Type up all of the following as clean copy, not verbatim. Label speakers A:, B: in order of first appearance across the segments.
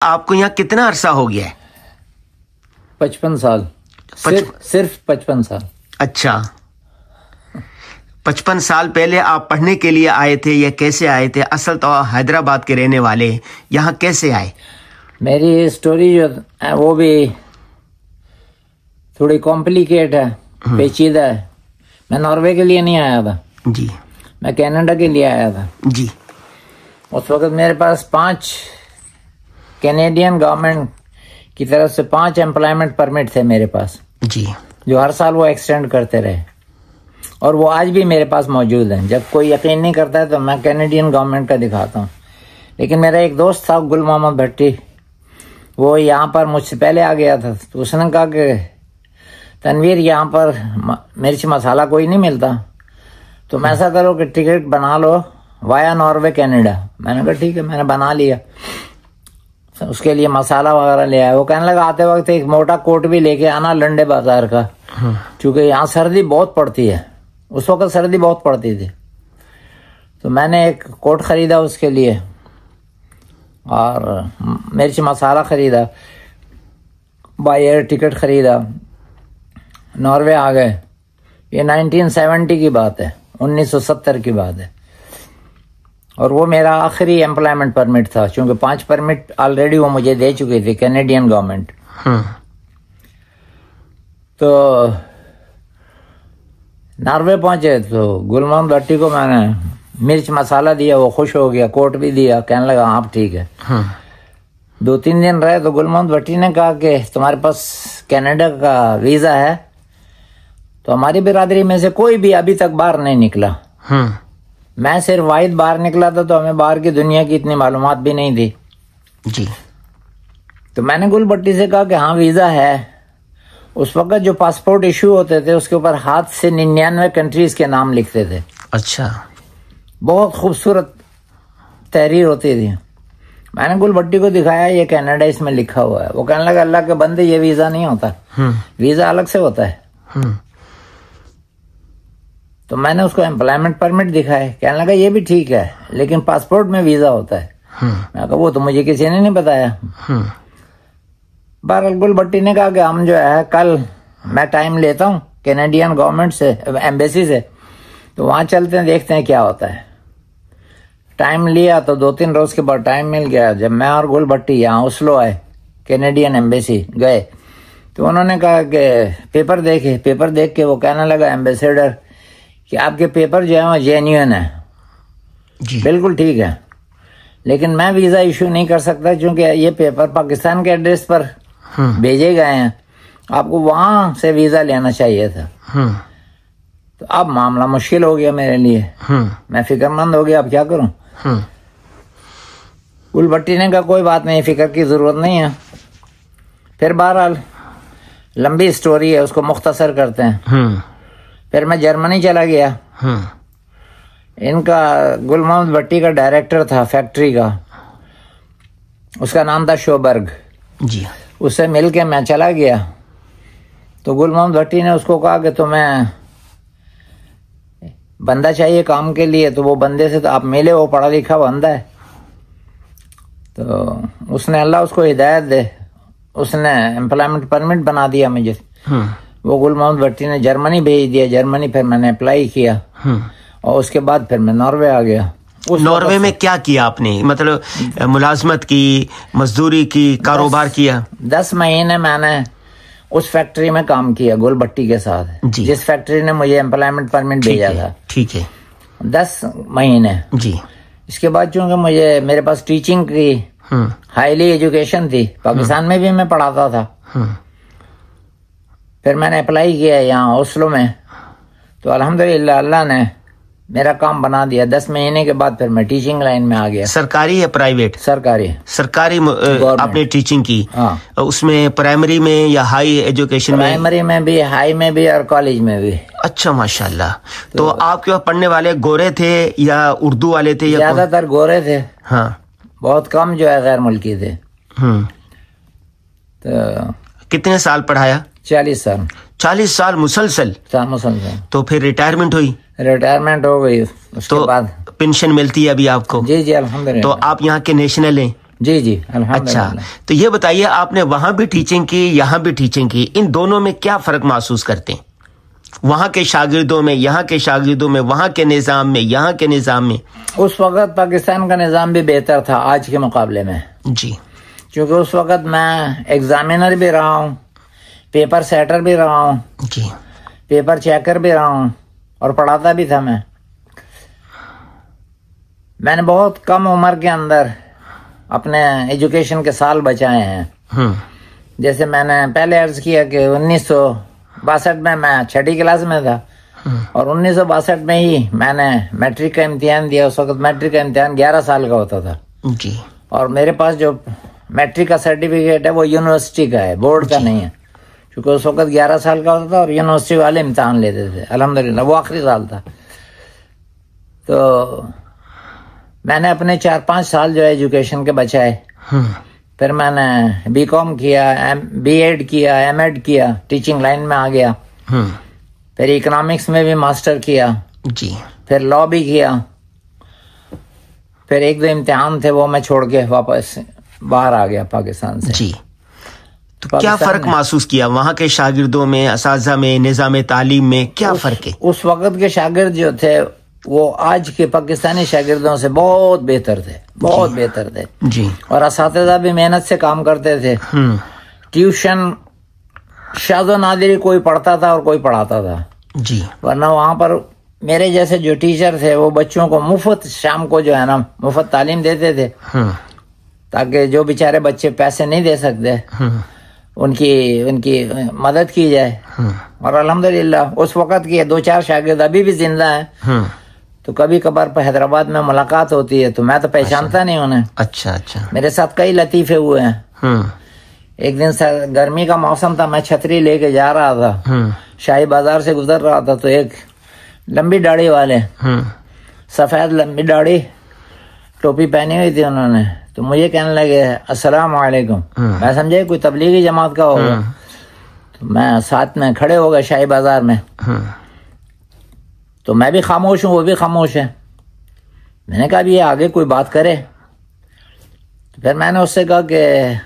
A: आपको यहाँ कितना अरसा हो गया है?
B: 55 साल। सिर्फ 55 साल।
A: अच्छा, 55 साल पहले आप पढ़ने के लिए आए थे या कैसे आए थे? असल तो हैदराबाद के रहने वाले, यहाँ कैसे आए?
B: मेरी स्टोरी जो है वो भी थोड़ी कॉम्प्लिकेट है, पेचीदा है। मैं नॉर्वे के लिए नहीं आया था
A: जी,
B: मैं कनाडा के लिए आया था
A: जी।
B: उस वक्त मेरे पास 5 कैनेडियन गवर्नमेंट की तरफ से 5 एम्प्लॉयमेंट परमिट थे मेरे पास
A: जी,
B: जो हर साल वो एक्सटेंड करते रहे, और वो आज भी मेरे पास मौजूद हैं। जब कोई यकीन नहीं करता है तो मैं कैनेडियन गवर्नमेंट का दिखाता हूँ। लेकिन मेरा एक दोस्त था गुल मोहम्मद भट्टी, वो यहाँ पर मुझसे पहले आ गया था, तो उसने कहा कि तनवीर यहाँ पर मिर्च मसाला कोई नहीं मिलता, तुम ऐसा करो कि टिकट बना लो वाया नॉर्वे कनाडा। मैंने कहा ठीक है, मैंने बना लिया। उसके लिए मसाला वगैरह ले आया। वो कहने लगा आते वक्त एक मोटा कोट भी लेके आना लंडे बाजार का, क्योंकि यहाँ सर्दी बहुत पड़ती है। उस वक्त सर्दी बहुत पड़ती थी, तो मैंने एक कोट खरीदा उसके लिए और मिर्च मसाला खरीदा, बाय एयर टिकट खरीदा, नॉर्वे आ गए। ये 1970 की बात है, 1970 की बात है। और वो मेरा आखिरी एम्प्लॉयमेंट परमिट था, क्योंकि 5 परमिट ऑलरेडी वो मुझे दे चुकी थी कैनेडियन गवर्नमेंट। तो नॉर्वे पहुंचे तो गुल मोहम्मद भट्टी को मैंने मिर्च मसाला दिया, वो खुश हो गया, कोट भी दिया, कहने लगा आप ठीक है। 2-3 दिन रहे तो गुल मोहम्मद भट्टी ने कहा कि तुम्हारे पास कनाडा का वीजा है? तो हमारी बिरादरी में से कोई भी अभी तक बाहर नहीं निकला। मैं सिर्फ वाहिद बाहर निकला था, तो हमें बाहर की दुनिया की इतनी मालूमात भी नहीं थी
A: जी।
B: तो मैंने गुल भट्टी से कहा कि हाँ वीजा है। उस वक्त जो पासपोर्ट इशू होते थे उसके ऊपर हाथ से 99 कंट्रीज के नाम लिखते थे।
A: अच्छा,
B: बहुत खूबसूरत तहरीर होती थी। मैंने गुल भट्टी को दिखाया, ये कनाडा इसमें लिखा हुआ है। वो कहने लगा अल्लाह के बंदे ये वीजा नहीं होता, वीजा अलग से होता है। तो मैंने उसको एम्प्लॉयमेंट परमिट दिखाए, कहने लगा ये भी ठीक है लेकिन पासपोर्ट में वीजा होता है। मैं कहा वो तो मुझे किसी ने नहीं बताया। बहरहाल गुल भट्टी ने कहा कि हम जो है कल मैं टाइम लेता हूँ कैनेडियन गवर्नमेंट से, एम्बेसी से, तो वहां चलते हैं, देखते हैं क्या होता है। टाइम लिया तो 2-3 रोज के बाद टाइम मिल गया। जब मैं और गुल भट्टी यहाँ ओस्लो आए, कैनेडियन एम्बेसी गए, तो उन्होंने कहा कि पेपर देखे। पेपर देख के वो कहने लगा एम्बेसडर कि आपके पेपर जो है वो जेन्युइन है, बिल्कुल ठीक है, लेकिन मैं वीजा इशू नहीं कर सकता क्योंकि ये पेपर पाकिस्तान के एड्रेस पर भेजे गए हैं, आपको वहां से वीजा लेना चाहिए था। तो अब मामला मुश्किल हो गया मेरे लिए। मैं फिक्रमंद हो गया, अब क्या करूं। गुल भट्टी ने कहा कोई बात नहीं, फिक्र की जरूरत नहीं है। फिर बहरहाल लंबी स्टोरी है, उसको मुख्तसर करते हैं। फिर मैं जर्मनी चला गया। इनका गुल मोहम्मद भट्टी का डायरेक्टर था फैक्ट्री का, उसका नाम था शोबर्ग
A: जी।
B: उससे मिलके मैं चला गया। तो गुल मोहम्मद भट्टी ने उसको कहा कि तुम्हें बंदा चाहिए काम के लिए, तो वो बंदे से तो आप मिले, वो पढ़ा लिखा बंदा है। तो उसने अल्लाह उसको हिदायत दे, उसने एम्प्लॉयमेंट परमिट बना दिया मुझे। वो गुल मोहम्मद भट्टी ने जर्मनी भेज दिया। जर्मनी फिर मैंने अप्लाई किया और उसके बाद फिर मैं नॉर्वे आ गया।
A: नॉर्वे में क्या किया आपने? मतलब मुलाजमत की, मजदूरी की, कारोबार किया?
B: 10 महीने मैंने उस फैक्ट्री में काम किया गुल भट्टी के साथ, जिस फैक्ट्री ने मुझे एम्प्लॉयमेंट परमिट भेजा था। ठीक है, 10 महीने जी। इसके बाद चूंकि मुझे मेरे पास टीचिंग की हाईली एजुकेशन थी, पाकिस्तान में भी मैं पढ़ाता था, फिर मैंने अप्लाई किया यहाँ ओस्लो में। तो अल्हम्दुलिल्लाह अल्लाह ने मेरा काम बना दिया। 10 महीने के बाद फिर मैं टीचिंग लाइन में आ गया।
A: सरकारी या प्राइवेट? सरकारी आपने टीचिंग की? हाँ। उसमें प्राइमरी में या हाई एजुकेशन में?
B: प्राइमरी में भी, हाई में भी और कॉलेज में भी।
A: अच्छा, माशाल्लाह। तो आपके वहाँ पढ़ने वाले गोरे थे या उर्दू वाले थे?
B: ज्यादातर गोरे थे। हाँ, बहुत कम जो है गैर मुल्की थे। तो
A: कितने साल पढ़ाया?
B: 40 साल।
A: 40 साल मुसलसल?
B: मुसलसल।
A: तो फिर रिटायरमेंट हुई?
B: रिटायरमेंट हो गई। उसके बाद
A: पेंशन मिलती है अभी आपको?
B: जी जी, अल्हम्दुलिल्लाह।
A: तो आप यहाँ के नेशनल हैं?
B: जी जी,
A: अच्छा, तो ये बताइए, आपने वहां भी टीचिंग की, यहाँ भी टीचिंग की, इन दोनों में क्या फर्क महसूस करते हैं? वहां के शागिर्दों में, यहाँ के शागिर्दों में, वहां के निजाम में, यहाँ के निजाम में?
B: उस वक्त पाकिस्तान का निजाम भी बेहतर था आज के मुकाबले में
A: जी,
B: क्योंकि उस वक्त मैं एग्जामिनर भी रहा हूँ, पेपर सेटर भी रहा हूँ
A: जी,
B: पेपर चेकर भी रहा हूँ और पढ़ाता भी था। मैंने बहुत कम उम्र के अंदर अपने एजुकेशन के साल बचाए हैं। जैसे मैंने पहले अर्ज किया कि 1962 में मैं छठी क्लास में था और 1962 में ही मैंने मैट्रिक का इम्तिहान दिया। उस वक्त मैट्रिक का इम्तिहान 11 साल का होता था
A: जी, और
B: मेरे पास जो मैट्रिक का सर्टिफिकेट है वो यूनिवर्सिटी का है, बोर्ड का नहीं है, क्योंकि उस वक्त 11 साल का होता था और यूनिवर्सिटी वाले इम्तिहान लेते थे। अल्हम्दुलिल्लाह वो आखिरी साल था। तो मैंने अपने 4-5 साल जो है एजुकेशन के बचाए। फिर मैंने बीकॉम किया, बीएड किया, एमएड किया, टीचिंग लाइन में आ गया। फिर इकोनॉमिक्स में भी मास्टर किया
A: जी, फिर
B: लॉ भी किया। फिर 1-2 इम्तिहान थे वो मैं छोड़ के वापस बाहर आ गया पाकिस्तान से
A: जी। तो क्या फर्क महसूस किया वहाँ के शागिर्दों में, असातिज़ा में, निज़ाम तालीम में, क्या फर्क है?
B: उस वक्त के शागिर्द जो थे वो आज के पाकिस्तानी शागिर्दों से बहुत बेहतर थे, बहुत बेहतर थे
A: जी।
B: और असातिज़ा भी मेहनत से काम करते थे। ट्यूशन शाज़ो नादिरी कोई पढ़ता था और कोई पढ़ाता था
A: जी,
B: वरना वहाँ पर मेरे जैसे जो टीचर थे वो बच्चों को मुफ्त शाम को जो है ना मुफ्त तालीम देते थे, ताकि जो बेचारे बच्चे पैसे नहीं दे सकते उनकी मदद की जाए। और अल्हम्दुलिल्लाह उस वक्त के 2-4 शागिर्द अभी भी जिंदा हैं। तो कभी कभार हैदराबाद में मुलाकात होती है तो मैं तो पहचानता नहीं उन्हें।
A: अच्छा अच्छा।
B: मेरे साथ कई लतीफे हुए हैं। एक दिन गर्मी का मौसम था, मैं छतरी लेके जा रहा था, शाही बाजार से गुजर रहा था, तो एक लंबी दाढ़ी वाले, सफेद लंबी दाढ़ी, टोपी पहनी हुई थी उन्होंने, तो मुझे कहने लगे अस्सलाम वालेकुम। मैं समझे कोई तबलीगी जमात का होगा, तो मैं साथ में खड़े हो गए शाही बाजार में। तो मैं भी खामोश हूँ, वो भी खामोश है। मैंने कहा ये आगे कोई बात करे, तो फिर मैंने उससे कहा कि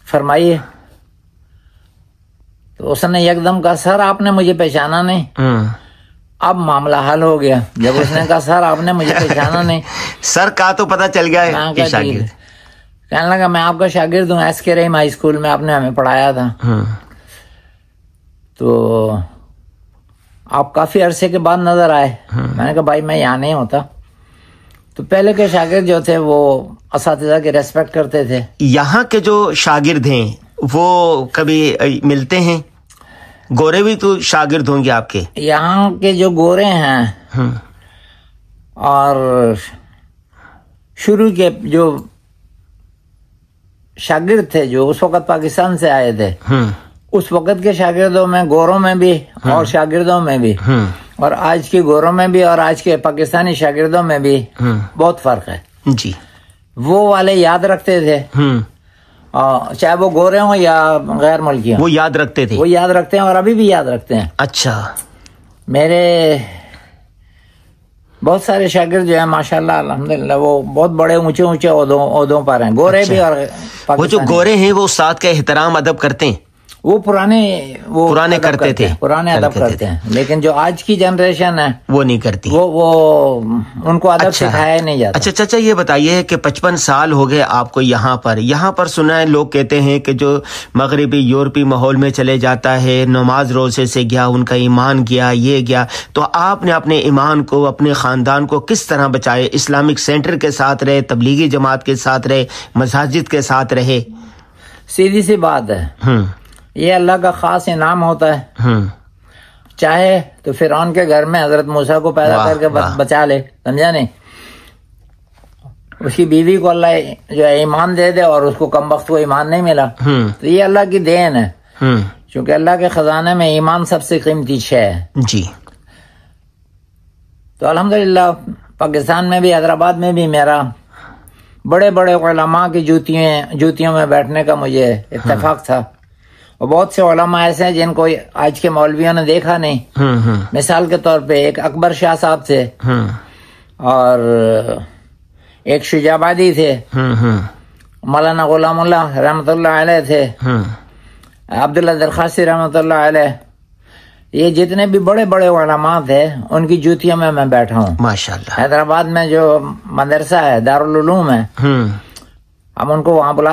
B: फरमाइए। तो उसने एकदम कहा सर आपने मुझे पहचाना नहीं। अब मामला हल हो गया जब उसने कहा सर आपने मुझे पहचाना नहीं।
A: सर का तो पता चल गया है कि शागिर्द।
B: कहने लगा मैं आपका शागिर्द हूँ, एसके रहीम हाई स्कूल में आपने हमें पढ़ाया था। तो आप काफी अरसे के बाद नजर आए। मैंने कहा भाई मैं यहाँ नहीं होता। तो पहले के शागिर्द जो थे वो असातिज़ा की रेस्पेक्ट करते थे। यहाँ
A: के जो शागिर्द हैं वो कभी मिलते हैं? गोरे भी तो शागिर्द होंगे आपके।
B: यहाँ के जो गोरे हैं और शुरू के जो शागिर्द थे जो उस वक्त पाकिस्तान से आए थे, उस वक्त के शागिर्दों में, गोरों में भी और शागिर्दों में भी, और आज के गोरों में भी और आज के पाकिस्तानी शागिर्दों में भी बहुत फर्क है
A: जी।
B: वो वाले याद रखते थे, चाहे वो गोरे हों या गैर मुल्की हों,
A: वो याद रखते थे।
B: वो याद रखते हैं और अभी भी याद रखते हैं।
A: अच्छा।
B: मेरे बहुत सारे शागिर्द जो है माशाल्लाह अल्हम्दुलिल्लाह वो बहुत बड़े ऊंचे ऊंचे ओहदों पर हैं, गोरे भी और
A: वो जो गोरे हैं वो उस्ताद का एहतराम अदब करते हैं।
B: वो पुराने करते थे, पुराने अदब करते हैं, लेकिन जो आज की जनरेशन है वो नहीं करती। वो उनको अदब सिखाया नहीं जाता।
A: अच्छा चाचा ये बताइए कि 55 साल हो गए आपको यहाँ पर सुना है लोग कहते हैं कि जो मगरबी यूरोपीय माहौल में चले जाता है, नमाज रोजे से गया, उनका ईमान गया, ये गया, तो आपने अपने ईमान को, अपने खानदान को किस तरह बचाए? इस्लामिक सेंटर के साथ रहे, तबलीगी जमात के साथ रहे, मसाजिद के साथ रहे?
B: सीधी सी बात है, ये अल्लाह का खास इनाम होता है। चाहे तो फिरौन के घर में हजरत मूसा को पैदा करके बचा ले, समझा नहीं? उसकी बीवी को अल्लाह जो है ईमान दे दे और उसको कमबख्त को ईमान नहीं मिला, तो ये अल्लाह की देन है, क्योंकि अल्लाह के खजाने में ईमान सबसे कीमती शय है
A: जी।
B: तो अल्हम्दुलिल्लाह पाकिस्तान में भी, हैदराबाद में भी मेरा बड़े बड़े उलमा की जूतियों में बैठने का मुझे इत्तेफाक था। और बहुत से उलमा ऐसे हैं जिनको आज के मौलवियों ने देखा नहीं। मिसाल के तौर पे एक अकबर शाह साहब थे और एक शुजाबादी थे, मौलाना गुलामुल्लाह रहमतुल्लाह अलैह थे, अब्दुल्ला दरखासी रहमतुल्लाह अलैह, ये जितने भी बड़े बड़े उलमा थे उनकी जूतियों में मैं बैठा हूँ
A: माशाल्लाह।
B: हैदराबाद में जो मदरसा है दारुल उलूम है, हम उनको वहाँ बुला,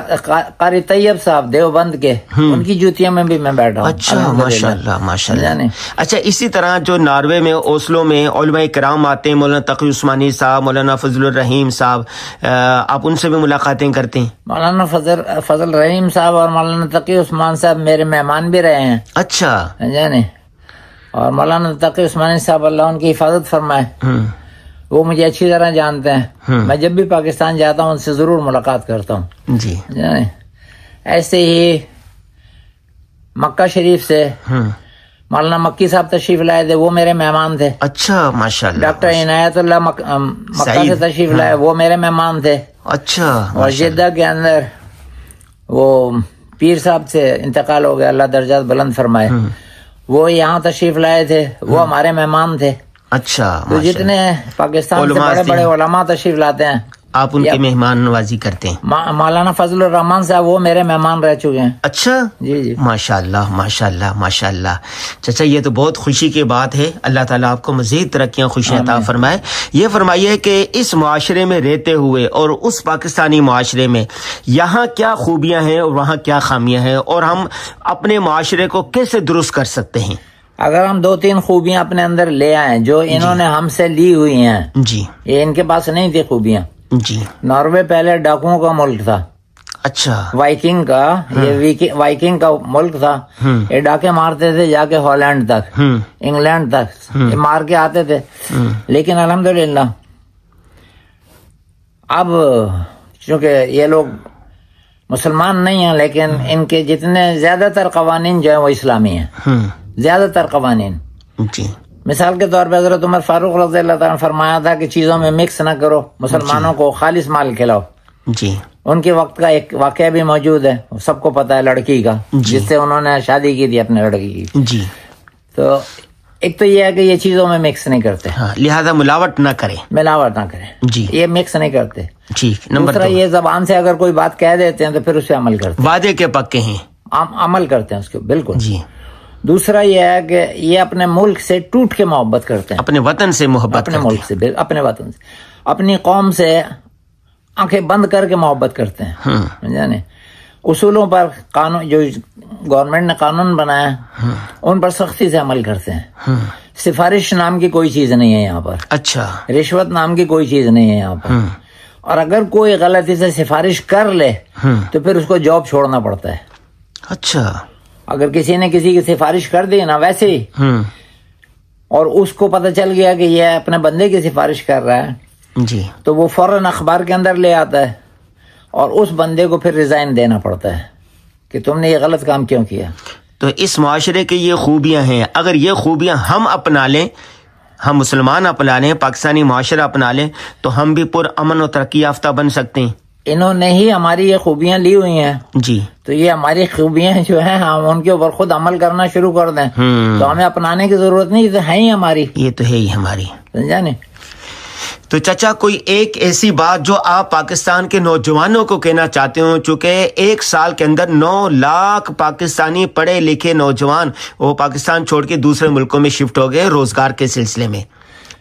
B: कारी तैयब साहब देवबंद के, उनकी जूतियों में भी मैं बैठा हूँ।
A: अच्छा माशाल्लाह माशाल्लाह। अच्छा, इसी तरह जो नॉर्वे में ओस्लो में उलमा किराम आते हैं, मौलाना तकी उस्मानी साहब, मौलाना फजल रहीम साहब, आप उनसे भी मुलाकातें करते हैं?
B: मौलाना फजल रहीम साहब और मौलाना तकी उस्मान साहब मेरे मेहमान भी रहे हैं।
A: अच्छा,
B: जाने, और मौलाना तकी उस्मानी साहब अल्लाह उनकी हिफाजत फरमाए, वो मुझे अच्छी तरह जानते हैं। मैं जब भी पाकिस्तान जाता हूँ उनसे जरूर मुलाकात करता हूँ जी। ऐसे ही मक्का शरीफ से मौलाना मक्की साहब तशरीफ लाए थे, वो मेरे मेहमान थे।
A: अच्छा माशाल्लाह।
B: डॉक्टर इनायतुल्लाह मक्का से तशरीफ लाए, वो मेरे मेहमान थे।
A: अच्छा।
B: और जिद्दा के अंदर वो पीर साहब से इंतकाल हो गया, अल्लाह दर्जात बुलंद फरमाए, वो यहाँ तशरीफ लाए थे, वो हमारे मेहमान थे।
A: अच्छा।
B: तो जितने पाकिस्तान से बड़े बड़े उलमा तशरीफ लाते हैं
A: आप उनकी मेहमान नवाजी करते हैं।
B: मौलाना फजल रहमान साहब वो मेरे मेहमान रह चुके हैं।
A: अच्छा
B: जी जी
A: माशाल्लाह माशाल्लाह माशाल्लाह। चाचा ये तो बहुत खुशी की बात है, अल्लाह ताला आपको मजीद तरक्कियां खुशियां अता फरमाए। ये फरमाइए कि इस मुआशरे में रहते हुए और उस पाकिस्तानी मुआशरे में यहाँ क्या खूबियां हैं और वहाँ क्या खामियां हैं, और हम अपने मुआशरे को कैसे दुरुस्त कर सकते हैं?
B: अगर हम 2-3 खूबियां अपने अंदर ले आए जो इन्होंने हमसे ली हुई हैं
A: जी,
B: ये इनके पास नहीं थी खूबियां
A: जी।
B: नॉर्वे पहले डाकुओं का मुल्क था। अच्छा। वाइकिंग का ये वाइकिंग का मुल्क था। ये डाके मारते थे जाके हॉलैंड तक, इंग्लैंड तक, ये मार के आते थे। लेकिन अल्हम्दुलिल्लाह अब चूंकि ये लोग मुसलमान नहीं हैं, लेकिन इनके जितने ज्यादातर कवानीन जो है वो इस्लामी हैं, ज्यादातर कवानीन जी। मिसाल के तौर पे हज़रत उमर फारूक रज़ियल्लाहु अन्हु फरमाया था कि चीजों में मिक्स न करो, मुसलमानों को खालिस माल खिलाओ जी। उनके वक्त का एक वाकया भी मौजूद है, सबको पता है, लड़की का जिससे उन्होंने शादी की थी अपने लड़की की जी। तो एक तो ये है कि ये चीजों में मिक्स नहीं करते,
A: लिहाजा मिलावट ना करें,
B: मिलावट ना करें जी, ये मिक्स नहीं करते जी।
A: नंबर
B: 2 ये जबान से अगर कोई बात कह देते हैं तो फिर उस पर अमल करते हैं,
A: वादे के पक्के हैं,
B: अमल करते हैं उसके बिल्कुल
A: जी।
B: दूसरा ये है कि ये अपने मुल्क से टूट के मोहब्बत करते हैं,
A: अपने वतन से मोहब्बत,
B: अपने मुल्क से, अपने वतन से, अपनी कौम से आंखें बंद करके मोहब्बत करते हैं। जाने उसूलों पर, कानून जो गवर्नमेंट ने कानून बनाया उन पर सख्ती से अमल करते हैं। सिफारिश नाम की कोई चीज नहीं है यहाँ पर। अच्छा। रिश्वत नाम की कोई चीज नहीं है यहाँ पर। और अगर कोई गलती से सिफारिश कर ले तो फिर उसको जॉब छोड़ना पड़ता है। अच्छा। अगर किसी ने किसी की सिफारिश कर दी ना वैसे ही, और उसको पता चल गया कि ये अपने बंदे की सिफारिश कर रहा है जी, तो वो फौरन अखबार के अंदर ले आता है और उस बंदे को फिर रिजाइन देना पड़ता है कि तुमने ये गलत काम क्यों किया।
A: तो इस माशरे की ये खूबियां हैं, अगर ये खूबियां हम अपना लें, हम मुसलमान अपना लें, पाकिस्तानी माशरा अपना लें, तो हम भी पुरअमन और तरक्की याफ्ता बन सकते हैं।
B: इन्होंने ही हमारी ये खूबियां ली हुई हैं जी, तो ये हमारी खूबियां जो हैं हम उनके ऊपर खुद अमल करना शुरू कर दें तो हमें अपनाने की जरूरत नहीं, तो है ही हमारी, ये तो है ही हमारी, समझा नहीं।
A: तो चाचा कोई एक ऐसी बात जो आप पाकिस्तान के नौजवानों को कहना चाहते हो, चूंकि 1 साल के अंदर 9 लाख पाकिस्तानी पढ़े लिखे नौजवान वो पाकिस्तान छोड़ के दूसरे मुल्कों में शिफ्ट हो गए रोजगार के सिलसिले में,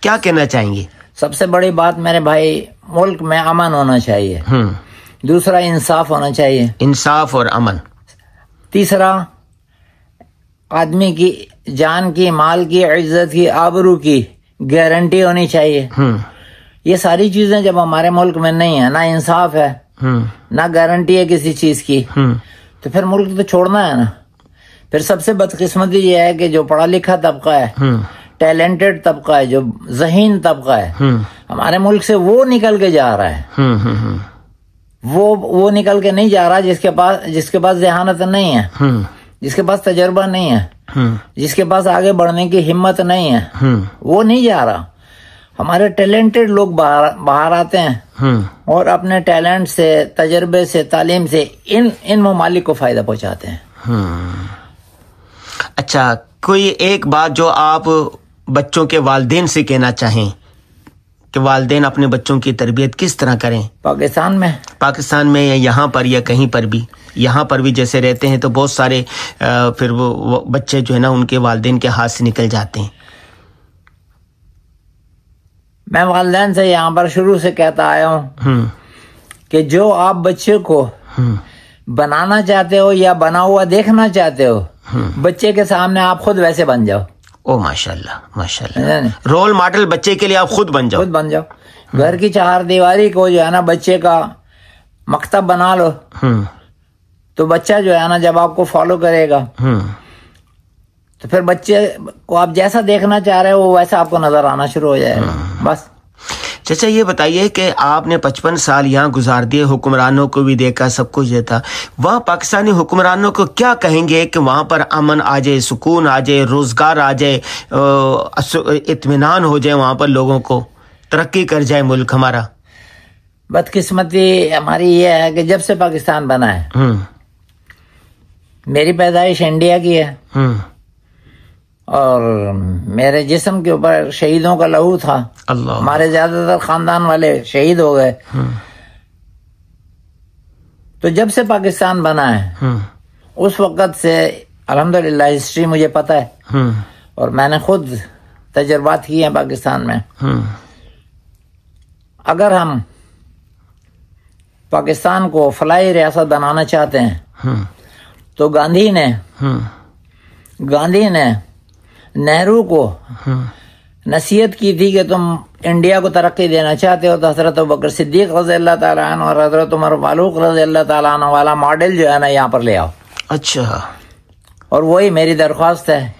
A: क्या कहना चाहेंगे?
B: सबसे बड़ी बात मेरे भाई, मुल्क में अमन होना चाहिए। दूसरा इंसाफ होना चाहिए, इंसाफ और अमन। तीसरा आदमी की जान की, माल की, इज्जत की, आबरू की गारंटी होनी चाहिए। ये सारी चीजें जब हमारे मुल्क में नहीं है, ना इंसाफ है ना गारंटी है किसी चीज की, तो फिर मुल्क तो छोड़ना है ना। फिर सबसे बदकिस्मती ये है कि जो पढ़ा लिखा तबका है, टैलेंटेड तबका है, जो ज़हीन तबका है, हमारे मुल्क से वो निकल के जा रहा है। वो निकल के नहीं जा रहा जिसके पास ज़हानत नहीं है, जिसके पास तजर्बा नहीं है, जिसके पास आगे बढ़ने की हिम्मत नहीं है, वो नहीं जा रहा। हमारे टैलेंटेड लोग बाहर आते हैं और अपने टैलेंट से, तजर्बे से, तालीम से इन ममालिक को फायदा पहुंचाते हैं।
A: अच्छा, कोई एक बात जो आप बच्चों के वालिदैन से कहना चाहें कि वालिदैन अपने बच्चों की तरबियत किस तरह करें?
B: पाकिस्तान में
A: या यहाँ पर या कहीं पर भी, यहाँ पर भी जैसे रहते हैं तो बहुत सारे फिर वो बच्चे जो है ना उनके वालिदैन के हाथ से निकल जाते हैं।
B: मैं वालिदैन से यहाँ पर शुरू से कहता आया हूँ कि जो आप बच्चे को बनाना चाहते हो या बना हुआ देखना चाहते हो, बच्चे के सामने आप खुद वैसे बन जाओ।
A: ओ माशाल्लाह माशाल्लाह, रोल मॉडल बच्चे के लिए आप खुद बन जाओ।
B: घर की चार दीवारी को जो है ना बच्चे का मकतब बना लो, तो बच्चा जो है ना जब आपको फॉलो करेगा तो फिर बच्चे को आप जैसा देखना चाह रहे हो वो वैसा आपको नजर आना शुरू हो जाएगा। बस
A: चाचा ये बताइए कि आपने 55 साल यहाँ गुजार दिए, हुक्मरानों को भी देखा, सब कुछ देखा, वहाँ पाकिस्तानी हुक्मरानों को क्या कहेंगे कि वहाँ पर अमन आ जाए, सुकून आ जाए, रोजगार आ जाए, इत्मीनान हो जाए, वहाँ पर लोगों को तरक्की कर जाए मुल्क हमारा?
B: बदकिस्मती हमारी ये है कि जब से पाकिस्तान बना है, मेरी पैदाइश इंडिया की है और मेरे जिस्म के ऊपर शहीदों का लहू था। हमारे ज्यादातर खानदान वाले शहीद हो गए। तो जब से पाकिस्तान बना है उस वक़्त से अल्हम्दुलिल्लाह हिस्ट्री मुझे पता है और मैंने खुद तजर्बात किए हैं पाकिस्तान में। अगर हम पाकिस्तान को फलाही रियासत बनाना चाहते हैं तो गांधी ने नेहरू को नसीहत की थी कि तुम इंडिया को तरक्की देना चाहते हो तो हजरत अबू बकर सिद्दीक रज़ियल्लाहु ताला अन्हु और हजरत उमर फारूक रज़ियल्लाहु ताला अन्हु वाला मॉडल जो है ना यहाँ पर ले आओ।
A: अच्छा।
B: और वही मेरी दरख्वास्त है।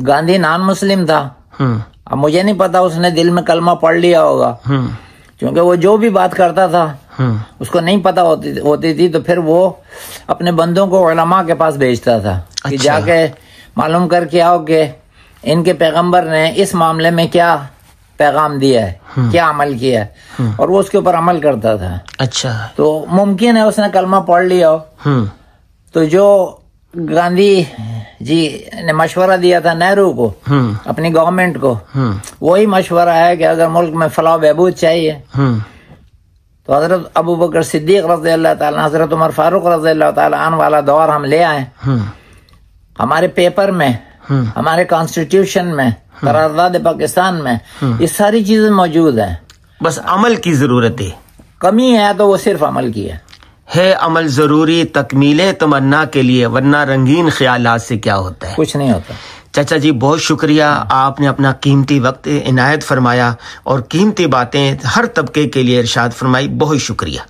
B: गांधी नॉन मुस्लिम था, अब मुझे नहीं पता उसने दिल में कलमा पढ़ लिया होगा, क्योंकि वो जो भी बात करता था उसको नहीं पता होती थी, तो फिर वो अपने बंदों को उलमा के पास भेजता था कि जाके मालूम करके आओ कि इनके पैगंबर ने इस मामले में क्या पैगाम दिया है, क्या अमल किया है, और वो उसके ऊपर अमल करता था।
A: अच्छा।
B: तो मुमकिन है उसने कलमा पढ़ लिया हो। तो जो गांधी जी ने मशवरा दिया था नेहरू को, अपनी गवर्नमेंट को, वही मशवरा है कि अगर मुल्क में फलाह बहबूद चाहिए तो हजरत अबू बकर सिद्दीक रज़ियल्लाहु ताला, हजरत उमर फारूक रज़ियल्लाहु ताला अन्हु वाला दौर हम ले आए। हमारे पेपर में, हमारे कॉन्स्टिट्यूशन में, करारदाद पाकिस्तान में ये सारी चीजें मौजूद हैं।
A: बस अमल की जरूरत है।
B: कमी है तो वो सिर्फ अमल की है
A: अमल जरूरी तकमीले तमन्ना के लिए, वरना रंगीन ख्यालात से क्या होता है,
B: कुछ नहीं होता।
A: चाचा जी बहुत शुक्रिया, आपने अपना कीमती वक्त इनायत फरमाया और कीमती बातें हर तबके के लिए इरशाद फरमाई। बहुत शुक्रिया।